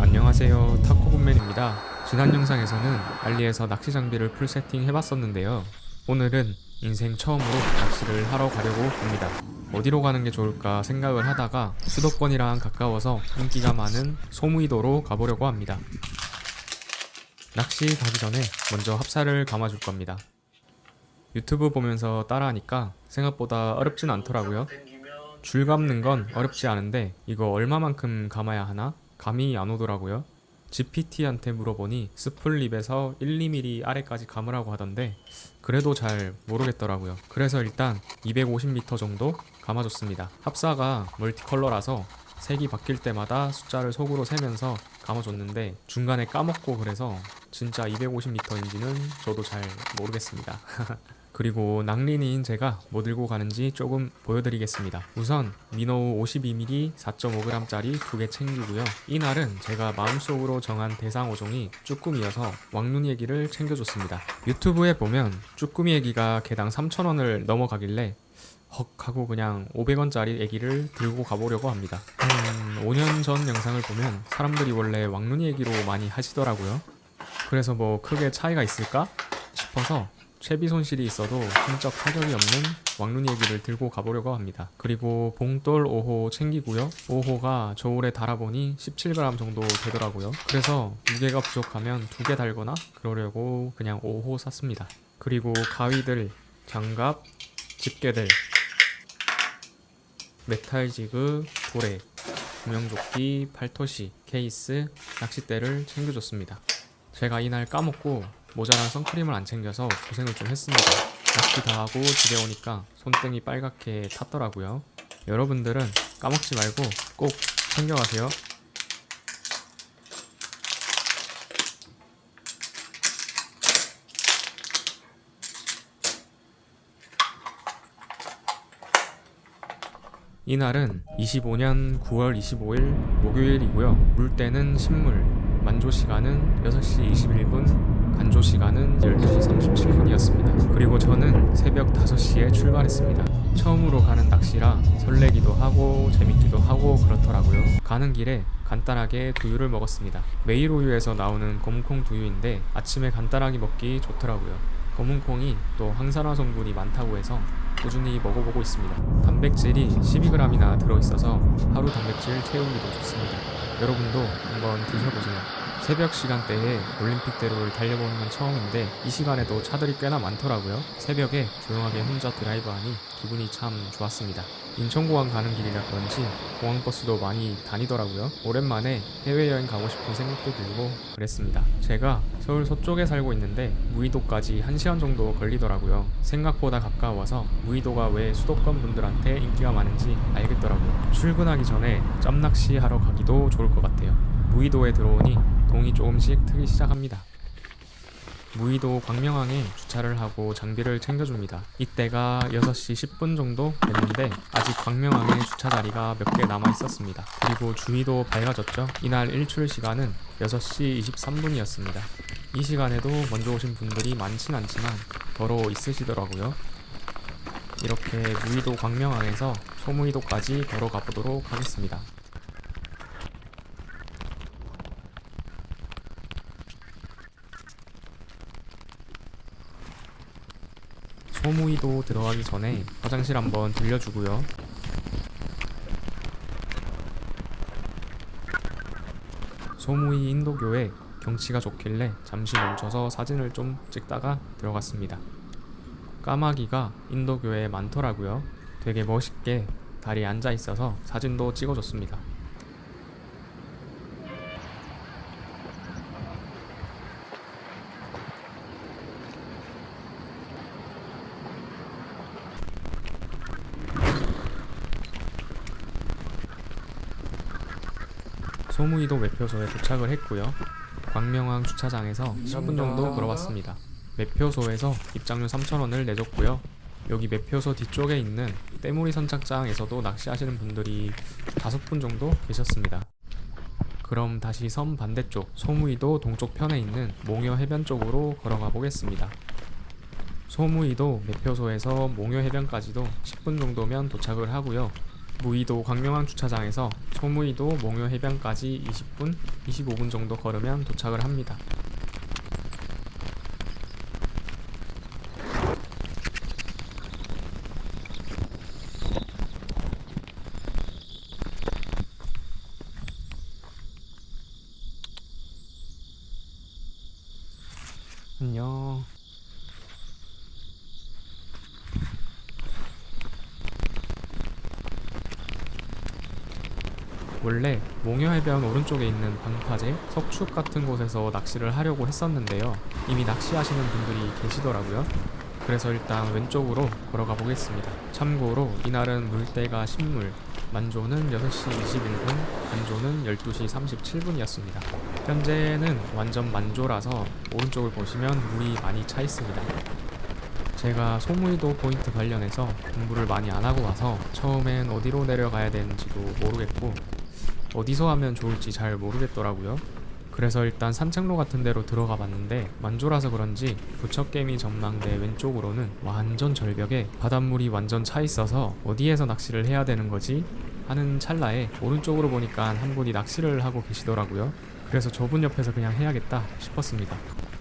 안녕하세요, 타코군맨입니다. 지난 영상에서는 알리에서 낚시 장비를 풀 세팅 해봤었는데요. 오늘은 인생 처음으로 낚시를 하러 가려고 합니다. 어디로 가는 게 좋을까 생각을 하다가 수도권이랑 가까워서 인기가 많은 소무이도로 가보려고 합니다. 낚시 가기 전에 먼저 합사를 감아줄 겁니다. 유튜브 보면서 따라하니까 생각보다 어렵진 않더라고요. 줄 감는 건 어렵지 않은데 이거 얼마만큼 감아야 하나? 감이 안 오더라고요. GPT한테 물어보니 스풀립에서 1~2mm 아래까지 감으라고 하던데 그래도 잘 모르겠더라고요. 그래서 일단 250m 정도 감아줬습니다. 합사가 멀티컬러라서 색이 바뀔 때마다 숫자를 속으로 세면서 감아줬는데 중간에 까먹고 그래서 진짜 250m인지는 저도 잘 모르겠습니다. 그리고 낭린이인 제가 뭐 들고 가는지 조금 보여드리겠습니다. 우선 미노우 52mm 4.5g짜리 2개 챙기고요. 이날은 제가 마음속으로 정한 대상 어종이 쭈꾸미여서 왕눈이 애기를 챙겨줬습니다. 유튜브에 보면 쭈꾸미 애기가 개당 3,000원을 넘어가길래 헉 하고 그냥 500원짜리 애기를 들고 가보려고 합니다. 5년 전 영상을 보면 사람들이 원래 왕눈이 애기로 많이 하시더라고요. 그래서 뭐 크게 차이가 있을까 싶어서 채비 손실이 있어도 흠적 타격이 없는 왕눈이 애기를 들고 가보려고 합니다. 그리고 봉돌 5호 챙기고요. 5호가 저울에 달아보니 17g 정도 되더라고요. 그래서 무게가 부족하면 2개 달거나 그러려고 그냥 5호 샀습니다. 그리고 가위들, 장갑, 집게들, 메탈지그, 도래, 구명조끼, 팔토시, 케이스, 낚싯대를 챙겨줬습니다. 제가 이날 까먹고 모자랑 선크림을 안 챙겨서 고생을 좀 했습니다. 낚시 다 하고 집에 오니까 손등이 빨갛게 탔더라고요. 여러분들은 까먹지 말고 꼭 챙겨가세요. 이날은 25년 9월 25일 목요일이고요. 물때는 신물, 만조 시간은 6시 21분, 간조 시간은 12시 37분이었습니다. 그리고 저는 새벽 5시에 출발했습니다. 처음으로 가는 낚시라 설레기도 하고 재밌기도 하고 그렇더라고요. 가는 길에 간단하게 두유를 먹었습니다. 메이로유에서 나오는 검은콩 두유인데 아침에 간단하게 먹기 좋더라고요. 검은콩이 또 항산화 성분이 많다고 해서 꾸준히 먹어보고 있습니다. 단백질이 12g이나 들어있어서 하루 단백질 채우기도 좋습니다. 여러분도 한번 드셔보세요. 새벽 시간대에 올림픽대로를 달려보는 건 처음인데 이 시간에도 차들이 꽤나 많더라고요. 새벽에 조용하게 혼자 드라이브하니 기분이 참 좋았습니다. 인천공항 가는 길이라 그런지 공항버스도 많이 다니더라고요. 오랜만에 해외여행 가고 싶은 생각도 들고 그랬습니다. 제가 서울 서쪽에 살고 있는데 무의도까지 1시간 정도 걸리더라고요. 생각보다 가까워서 무의도가 왜 수도권 분들한테 인기가 많은지 알겠더라고요. 출근하기 전에 짬낚시 하러 가기도 좋을 것 같아요. 무의도에 들어오니 동이 조금씩 트기 시작합니다. 무의도 광명항에 주차를 하고 장비를 챙겨줍니다. 이때가 6시 10분 정도 됐는데 아직 광명항에 주차 자리가 몇 개 남아 있었습니다. 그리고 주위도 밝아졌죠. 이날 일출 시간은 6시 23분이었습니다. 이 시간에도 먼저 오신 분들이 많진 않지만 더러 있으시더라고요. 이렇게 무의도 광명항에서 소무의도까지 걸어가 보도록 하겠습니다. 소무이도 들어가기 전에 화장실 한번 들려주고요. 소무이 인도교에 경치가 좋길래 잠시 멈춰서 사진을 좀 찍다가 들어갔습니다. 까마귀가 인도교에 많더라고요. 되게 멋있게 다리에 앉아 있어서 사진도 찍어줬습니다. 소무이도 매표소에 도착을 했고요. 광명항 주차장에서 10분 정도 걸어왔습니다. 매표소에서 입장료 3,000원을 내줬고요. 여기 매표소 뒤쪽에 있는 때무리 선착장에서도 낚시하시는 분들이 5분 정도 계셨습니다. 그럼 다시 섬 반대쪽 소무이도 동쪽 편에 있는 몽여 해변 쪽으로 걸어가 보겠습니다. 소무이도 매표소에서 몽여 해변까지도 10분 정도면 도착을 하고요. 무의도 광명항 주차장에서 소무의도 몽요 해변까지 20분, 25분 정도 걸으면 도착을 합니다. 안녕. 원래 몽여해변 오른쪽에 있는 방파제, 석축 같은 곳에서 낚시를 하려고 했었는데요. 이미 낚시하시는 분들이 계시더라고요. 그래서 일단 왼쪽으로 걸어가 보겠습니다. 참고로 이날은 물때가 신물, 만조는 6시 21분, 간조는 12시 37분이었습니다. 현재는 완전 만조라서 오른쪽을 보시면 물이 많이 차 있습니다. 제가 소무의도 포인트 관련해서 공부를 많이 안 하고 와서 처음엔 어디로 내려가야 되는지도 모르겠고 어디서 하면 좋을지 잘 모르겠더라고요. 그래서 일단 산책로 같은 데로 들어가 봤는데 만조라서 그런지 부처개미 전망대 왼쪽으로는 완전 절벽에 바닷물이 완전 차 있어서 어디에서 낚시를 해야 되는 거지? 하는 찰나에 오른쪽으로 보니까 한 분이 낚시를 하고 계시더라고요. 그래서 저분 옆에서 그냥 해야겠다 싶었습니다.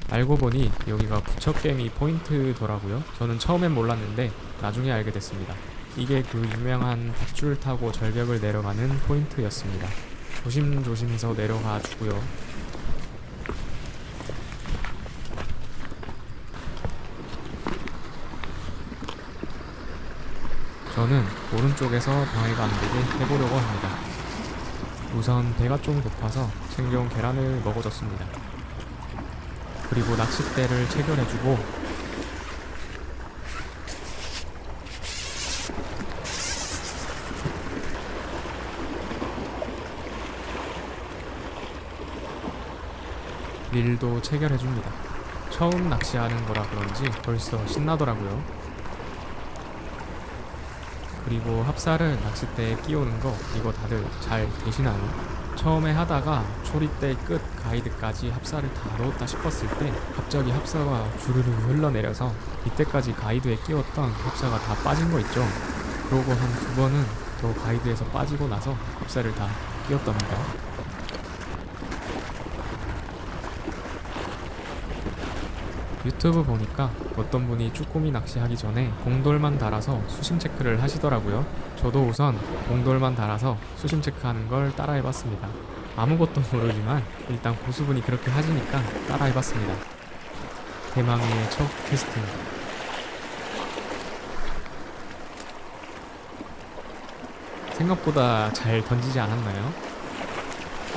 알고 보니 여기가 부처개미 포인트더라고요. 저는 처음엔 몰랐는데 나중에 알게 됐습니다. 이게 그 유명한 밧줄 타고 절벽을 내려가는 포인트였습니다. 조심조심해서 내려가 주고요. 저는 오른쪽에서 방해가 안 되게 해보려고 합니다. 우선 배가 좀 고파서 챙겨온 계란을 먹어줬습니다. 그리고 낚싯대를 체결해주고 릴도 체결해줍니다. 처음 낚시하는 거라 그런지 벌써 신나더라고요. 그리고 합살을 낚싯대에 끼우는 거 이거 다들 잘 되시나요? 처음에 하다가 초리대 끝 가이드까지 합살을 다 넣었다 싶었을 때 갑자기 합사가 주르르 흘러내려서 이때까지 가이드에 끼웠던 합사가 다 빠진 거 있죠. 그러고 한 2번은 더 가이드에서 빠지고 나서 합살을 다 끼웠답니다. 유튜브 보니까 어떤 분이 쭈꾸미 낚시하기 전에 봉돌만 달아서 수심 체크를 하시더라고요. 저도 우선 봉돌만 달아서 수심 체크하는 걸 따라해봤습니다. 아무것도 모르지만 일단 고수분이 그렇게 하시니까 따라해봤습니다. 대망의 첫 캐스팅. 생각보다 잘 던지지 않았나요?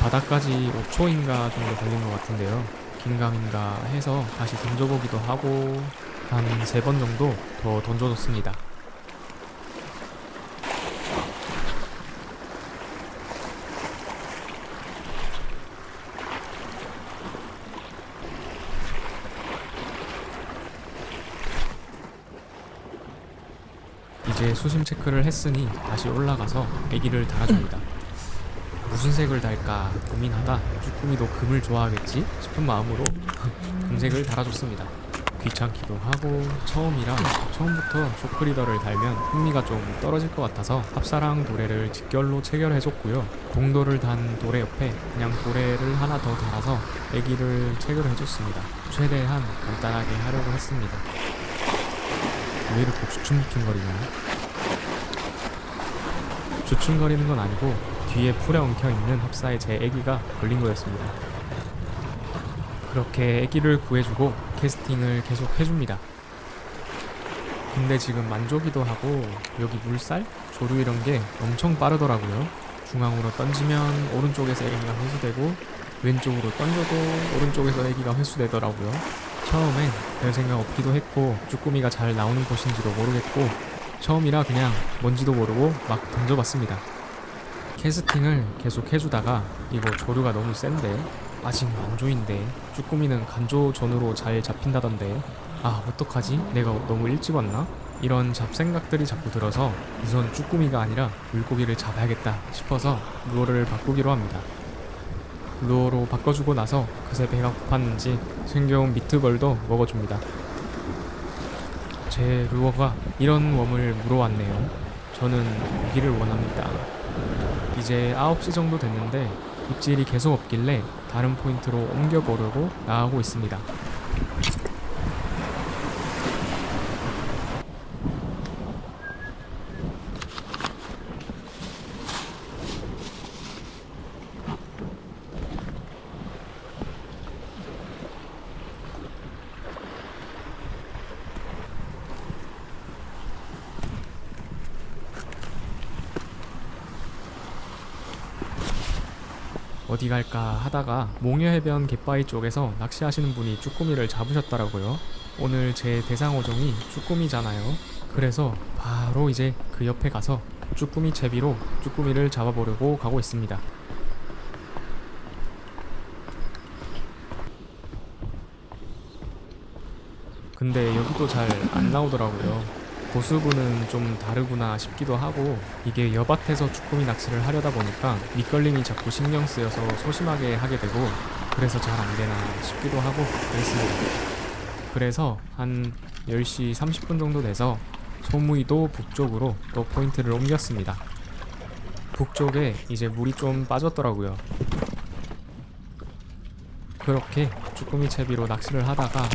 바닥까지 5초인가 정도 걸린 것 같은데요. 긴가민가 해서 다시 던져보기도 하고 한 3번 정도 더 던져줬습니다. 이제 수심 체크를 했으니 다시 올라가서 애기를 달아줍니다. 무슨 색을 달까 고민하다 쭈꾸미도 금을 좋아하겠지 싶은 마음으로 금색을 달아줬습니다. 귀찮기도 하고 처음부터 쇼크리더를 달면 흥미가 좀 떨어질 것 같아서 합사랑 도래를 직결로 체결해줬고요. 봉돌을 단 도래 옆에 그냥 도래를 하나 더 달아서 애기를 체결해줬습니다. 최대한 간단하게 하려고 했습니다. 왜 이렇게 주춤주춤거리나요? 주춤거리는 건 아니고 뒤에 풀에 엉켜있는 합사에 제 애기가 걸린 거였습니다. 그렇게 애기를 구해주고 캐스팅을 계속 해줍니다. 근데 지금 만조기도 하고 여기 물살? 조류 이런 게 엄청 빠르더라고요. 중앙으로 던지면 오른쪽에서 애기가 회수되고 왼쪽으로 던져도 오른쪽에서 애기가 회수되더라고요. 처음엔 별 생각 없기도 했고 쭈꾸미가 잘 나오는 곳인지도 모르겠고 처음이라 그냥 뭔지도 모르고 막 던져봤습니다. 캐스팅을 계속 해주다가 이거 조류가 너무 센데 아직 만조인데 쭈꾸미는 간조전으로 잘 잡힌다던데 아 어떡하지? 내가 너무 일찍 왔나? 이런 잡생각들이 자꾸 들어서 우선 쭈꾸미가 아니라 물고기를 잡아야겠다 싶어서 루어를 바꾸기로 합니다. 루어로 바꿔주고 나서 그새 배가 고팠는지 생겨온 미트볼도 먹어줍니다. 제 루어가 이런 웜을 물어왔네요. 저는 고기를 원합니다. 이제 9시 정도 됐는데 입질이 계속 없길래 다른 포인트로 옮겨보려고 나가고 있습니다. 어디 갈까 하다가 몽여해변 갯바위 쪽에서 낚시하시는 분이 쭈꾸미를 잡으셨더라고요. 오늘 제 대상 어종이 쭈꾸미잖아요. 그래서 바로 이제 그 옆에 가서 쭈꾸미 채비로 쭈꾸미를 잡아보려고 가고 있습니다. 근데 여기도 잘 안 나오더라고요. 고수부는 좀 다르구나 싶기도 하고, 이게 여밭에서 쭈꾸미 낚시를 하려다 보니까 밑걸림이 자꾸 신경 쓰여서 소심하게 하게 되고, 그래서 잘 안 되나 싶기도 하고 그랬습니다. 그래서 한 10시 30분 정도 돼서 소무이도 북쪽으로 또 포인트를 옮겼습니다. 북쪽에 이제 물이 좀 빠졌더라고요. 그렇게 쭈꾸미 채비로 낚시를 하다가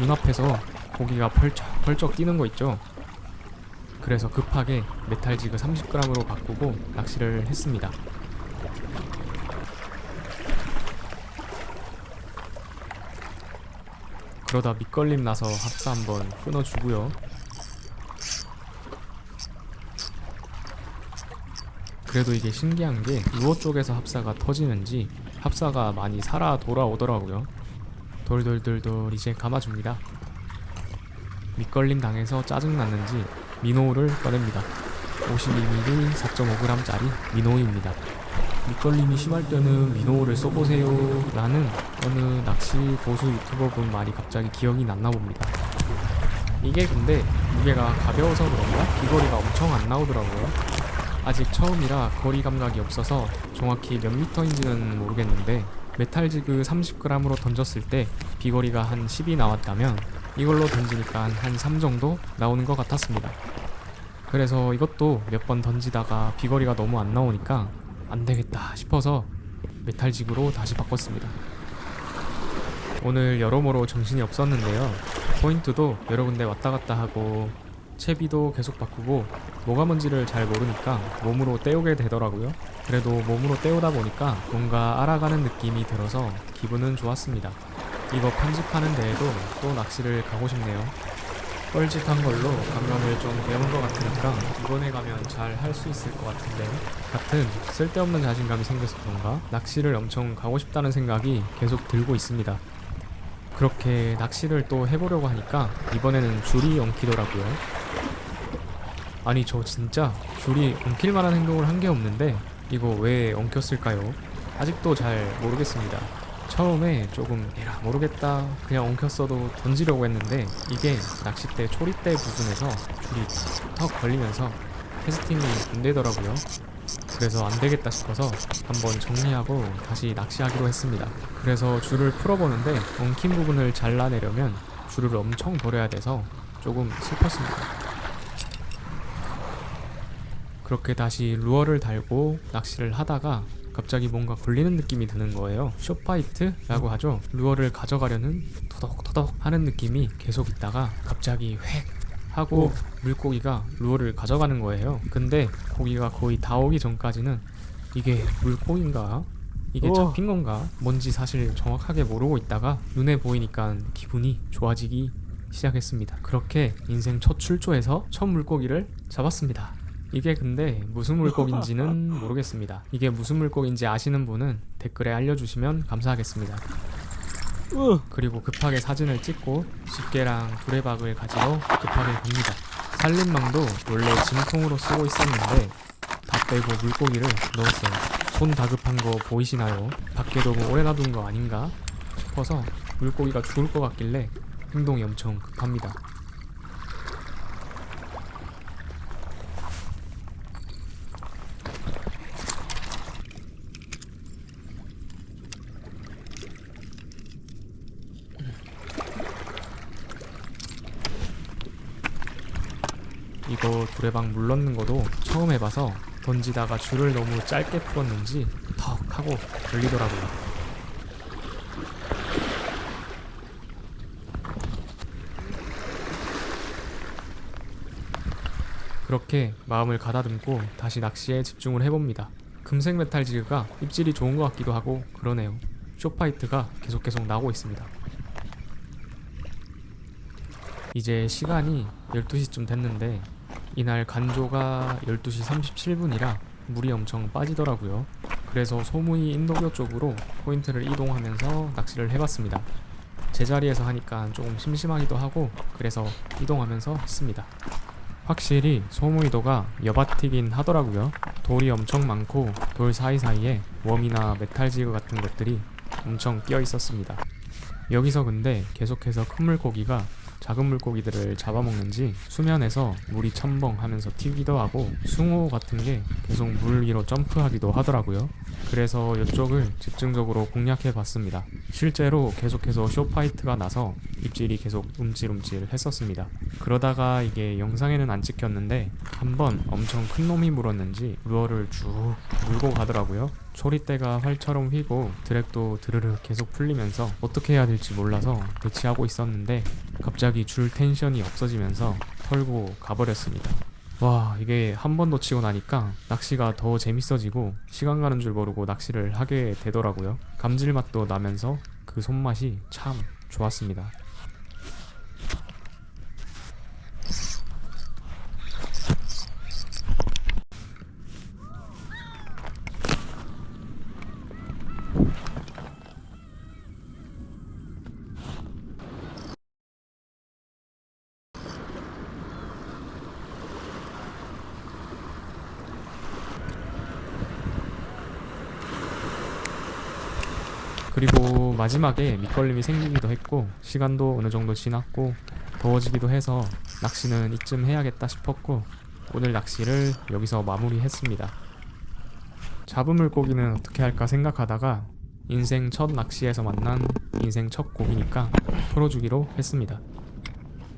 눈앞에서 고기가 펄쩍 뛰는 거 있죠. 그래서 급하게 메탈지그 30g으로 바꾸고 낚시를 했습니다. 그러다 밑걸림 나서 합사 한번 끊어주고요. 그래도 이게 신기한 게 루어 쪽에서 합사가 터지는지 합사가 많이 살아 돌아오더라고요. 돌돌돌돌 이제 감아줍니다. 밑걸림 당해서 짜증났는지 민호를 꺼냅니다. 52mm 4.5g짜리 민호입니다. 밑걸림이 심할 때는 민호를 써보세요 라는 어느 낚시 고수 유튜버분 말이 갑자기 기억이 났나 봅니다. 이게 근데 무게가 가벼워서 그런가 비거리가 엄청 안 나오더라고요. 아직 처음이라 거리 감각이 없어서 정확히 몇 미터인지는 모르겠는데, 메탈지그 30g으로 던졌을 때 비거리가 한 10이 나왔다면 이걸로 던지니까 한 3 정도 나오는 것 같았습니다. 그래서 이것도 몇 번 던지다가 비거리가 너무 안 나오니까 안 되겠다 싶어서 메탈지그로 다시 바꿨습니다. 오늘 여러모로 정신이 없었는데요. 포인트도 여러 군데 왔다 갔다 하고 채비도 계속 바꾸고 뭐가 뭔지를 잘 모르니까 몸으로 때우게 되더라고요. 그래도 몸으로 때우다 보니까 뭔가 알아가는 느낌이 들어서 기분은 좋았습니다. 이거 편집하는 데에도 또 낚시를 가고 싶네요. 뻘짓한 걸로 감각을 좀 배운 것 같으니까 이번에 가면 잘 할 수 있을 것 같은데, 같은 쓸데없는 자신감이 생겨서 그런가 낚시를 엄청 가고 싶다는 생각이 계속 들고 있습니다. 그렇게 낚시를 또 해보려고 하니까 이번에는 줄이 엉키더라고요. 아니 저 진짜 줄이 엉킬 만한 행동을 한 게 없는데 이거 왜 엉켰을까요? 아직도 잘 모르겠습니다. 처음에 조금 에라 모르겠다 그냥 엉켰어도 던지려고 했는데 이게 낚싯대 초리대 부분에서 줄이 턱 걸리면서 캐스팅이 안 되더라고요. 그래서 안 되겠다 싶어서 한번 정리하고 다시 낚시하기로 했습니다. 그래서 줄을 풀어보는데 엉킨 부분을 잘라내려면 줄을 엄청 버려야 돼서 조금 슬펐습니다. 그렇게 다시 루어를 달고 낚시를 하다가 갑자기 뭔가 걸리는 느낌이 드는 거예요. 숏바이트라고 하죠. 루어를 가져가려는 토덕토덕 하는 느낌이 계속 있다가 갑자기 획 하고 물고기가 루어를 가져가는 거예요. 근데 고기가 거의 다 오기 전까지는 이게 물고기인가? 이게 잡힌 건가? 뭔지 사실 정확하게 모르고 있다가 눈에 보이니까 기분이 좋아지기 시작했습니다. 그렇게 인생 첫 출조에서 첫 물고기를 잡았습니다. 이게 근데 무슨 물고기인지는 모르겠습니다. 이게 무슨 물고기인지 아시는 분은 댓글에 알려주시면 감사하겠습니다. 그리고 급하게 사진을 찍고 집게랑 두레박을 가지러 급하게 갑니다. 살림망도 원래 짐통으로 쓰고 있었는데 다 빼고 물고기를 넣었어요. 손 다급한 거 보이시나요? 밖에 너무 오래 놔둔 거 아닌가 싶어서 물고기가 죽을 것 같길래 행동이 엄청 급합니다. 이거 두레방 물 넣는 거도 처음 해봐서 던지다가 줄을 너무 짧게 풀었는지 턱 하고 걸리더라고요. 그렇게 마음을 가다듬고 다시 낚시에 집중을 해봅니다. 금색 메탈 지그가 입질이 좋은 것 같기도 하고 그러네요. 쇼파이트가 계속 나오고 있습니다. 이제 시간이 12시쯤 됐는데 이날 간조가 12시 37분이라 물이 엄청 빠지더라고요. 그래서 소무이 인도교 쪽으로 포인트를 이동하면서 낚시를 해봤습니다. 제자리에서 하니까 조금 심심하기도 하고 그래서 이동하면서 했습니다. 확실히 소무이도가 여바티긴 하더라고요. 돌이 엄청 많고 돌 사이사이에 웜이나 메탈 지그 같은 것들이 엄청 끼어 있었습니다. 여기서 근데 계속해서 큰 물고기가 작은 물고기들을 잡아먹는지 수면에서 물이 첨벙하면서 튀기도 하고 숭어 같은 게 계속 물 위로 점프하기도 하더라고요. 그래서 이쪽을 집중적으로 공략해 봤습니다. 실제로 계속해서 쇼파이트가 나서 입질이 계속 움찔움찔 했었습니다. 그러다가 이게 영상에는 안 찍혔는데 한번 엄청 큰 놈이 물었는지 루어를 쭉 물고 가더라고요. 초리대가 활처럼 휘고 드랙도 드르르 계속 풀리면서 어떻게 해야 될지 몰라서 대치하고 있었는데 갑자기 줄 텐션이 없어지면서 털고 가버렸습니다. 와, 이게 한 번 놓치고 나니까 낚시가 더 재밌어지고 시간 가는 줄 모르고 낚시를 하게 되더라고요. 감질맛도 나면서 그 손맛이 참 좋았습니다. 그리고 마지막에 밑걸림이 생기기도 했고 시간도 어느 정도 지났고 더워지기도 해서 낚시는 이쯤 해야겠다 싶었고 오늘 낚시를 여기서 마무리했습니다. 잡은 물고기는 어떻게 할까 생각하다가 인생 첫 낚시에서 만난 인생 첫 고기니까 풀어주기로 했습니다.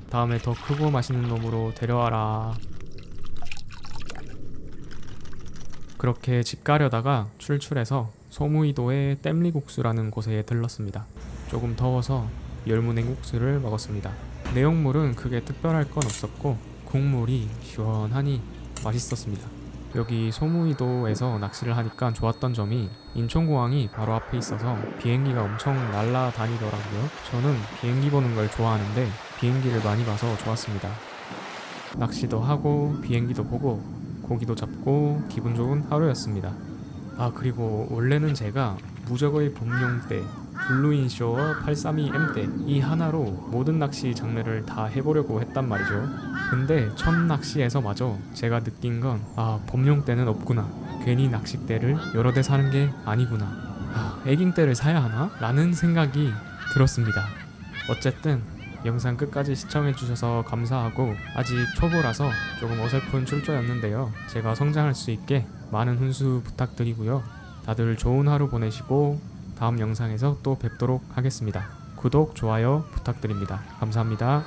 다음에 더 크고 맛있는 놈으로 데려와라. 그렇게 집 가려다가 출출해서 소무이도의 땜리국수라는 곳에 들렀습니다. 조금 더워서 열무냉국수를 먹었습니다. 내용물은 크게 특별할 건 없었고 국물이 시원하니 맛있었습니다. 여기 소무이도에서 낚시를 하니까 좋았던 점이 인천공항이 바로 앞에 있어서 비행기가 엄청 날아다니더라고요. 저는 비행기 보는 걸 좋아하는데 비행기를 많이 봐서 좋았습니다. 낚시도 하고 비행기도 보고 고기도 잡고 기분 좋은 하루였습니다. 아, 그리고 원래는 제가 무적의 범용대, 블루인쇼어 832M대 이 하나로 모든 낚시 장르를 다 해보려고 했단 말이죠. 근데 첫 낚시에서마저 제가 느낀 건 범용대는 없구나. 괜히 낚싯대를 여러 대 사는 게 아니구나. 애깅대를 사야 하나? 라는 생각이 들었습니다. 어쨌든 영상 끝까지 시청해주셔서 감사하고 아직 초보라서 조금 어설픈 출조였는데요. 제가 성장할 수 있게 많은 훈수 부탁드리고요. 다들 좋은 하루 보내시고 다음 영상에서 또 뵙도록 하겠습니다. 구독, 좋아요 부탁드립니다. 감사합니다.